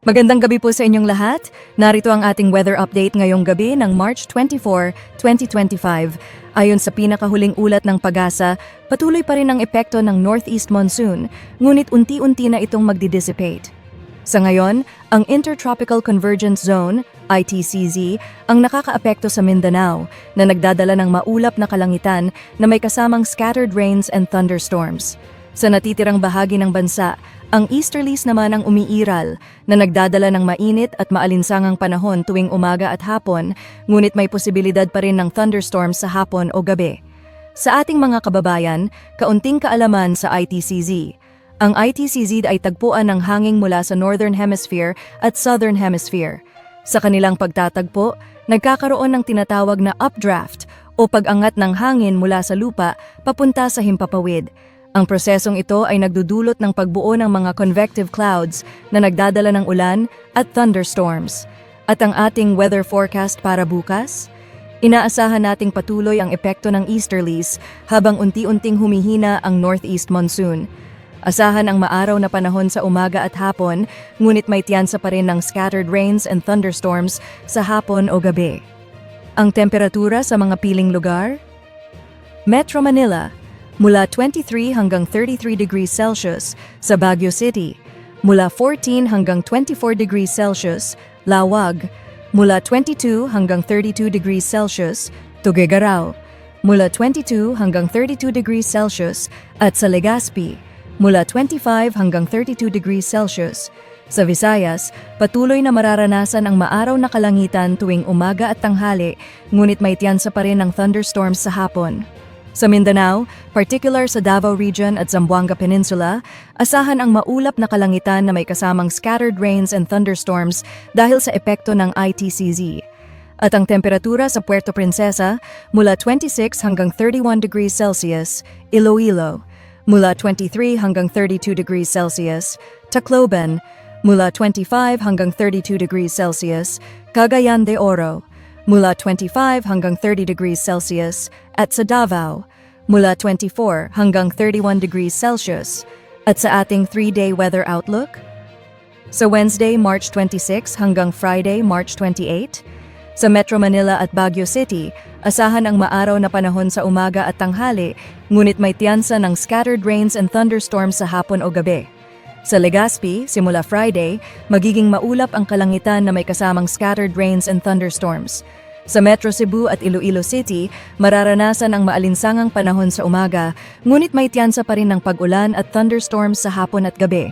Magandang gabi po sa inyong lahat. Narito ang ating weather update ngayong gabi ng March 24, 2025. Ayon sa pinakahuling ulat ng PAGASA, patuloy pa rin ang epekto ng northeast monsoon, ngunit unti-unti na itong magdi-dissipate. Sa ngayon, ang Intertropical Convergence Zone, ITCZ, ang nakakaapekto sa Mindanao na nagdadala ng maulap na kalangitan na may kasamang scattered rains and thunderstorms. Sa natitirang bahagi ng bansa, ang easterlies naman ang umiiral na nagdadala ng mainit at maalinsangang panahon tuwing umaga at hapon, ngunit may posibilidad pa rin ng thunderstorms sa hapon o gabi. Sa ating mga kababayan, kaunting kaalaman sa ITCZ. Ang ITCZ ay tagpuan ng hangin mula sa Northern Hemisphere at Southern Hemisphere. Sa kanilang pagtatagpo, nagkakaroon ng tinatawag na updraft o pag-angat ng hangin mula sa lupa papunta sa himpapawid. Ang prosesong ito ay nagdudulot ng pagbuo ng mga convective clouds na nagdadala ng ulan at thunderstorms. At ang ating weather forecast para bukas? Inaasahan nating patuloy ang epekto ng easterlies habang unti-unting humihina ang northeast monsoon. Asahan ang maaraw na panahon sa umaga at hapon, ngunit may tiyansa pa rin ng scattered rains and thunderstorms sa hapon o gabi. Ang temperatura sa mga piling lugar? Metro Manila, mula 23 hanggang 33 degrees Celsius sa Baguio City, mula 14 hanggang 24 degrees Celsius, Lawag, mula 22 hanggang 32 degrees Celsius, Tuguegarao, mula 22 hanggang 32 degrees Celsius at sa Legazpi, mula 25 hanggang 32 degrees Celsius. Sa Visayas, patuloy na mararanasan ang maaraw na kalangitan tuwing umaga at tanghali, ngunit may tiyansa pa rin ng thunderstorms sa hapon. Sa Mindanao, particular sa Davao Region at Zamboanga Peninsula, asahan ang maulap na kalangitan na may kasamang scattered rains and thunderstorms dahil sa epekto ng ITCZ. At ang temperatura sa Puerto Princesa mula 26 hanggang 31 degrees Celsius, Iloilo, mula 23 hanggang 32 degrees Celsius, Tacloban, mula 25 hanggang 32 degrees Celsius, Cagayan de Oro, mula 25 hanggang 30 degrees Celsius, at sa Davao, mula 24 hanggang 31 degrees Celsius. At sa ating 3-day weather outlook? Sa Wednesday, March 26 hanggang Friday, March 28, sa Metro Manila at Baguio City, asahan ang maaraw na panahon sa umaga at tanghali, ngunit may tiyansa ng scattered rains and thunderstorms sa hapon o gabi. Sa Legazpi, simula Friday, magiging maulap ang kalangitan na may kasamang scattered rains and thunderstorms. Sa Metro Cebu at Iloilo City, mararanasan ang maalinsangang panahon sa umaga, ngunit may tiyansa pa rin ng pag-ulan at thunderstorms sa hapon at gabi.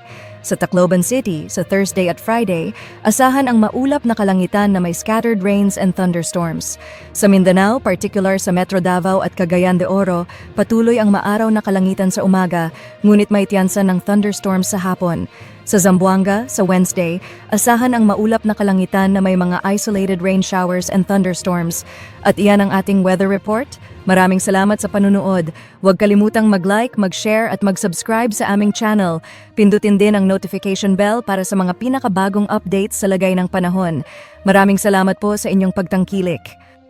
Sa Tacloban City, sa Thursday at Friday, asahan ang maulap na kalangitan na may scattered rains and thunderstorms. Sa Mindanao, particular sa Metro Davao at Cagayan de Oro, patuloy ang maaraw na kalangitan sa umaga, ngunit may tiyansa ng thunderstorms sa hapon. Sa Zamboanga, sa Wednesday, asahan ang maulap na kalangitan na may mga isolated rain showers and thunderstorms. At iyan ang ating weather report. Maraming salamat sa panunood. Huwag kalimutang mag-like, mag-share at mag-subscribe sa aming channel. Pindutin din ang notification bell para sa mga pinakabagong updates sa lagay ng panahon. Maraming salamat po sa inyong pagtangkilik.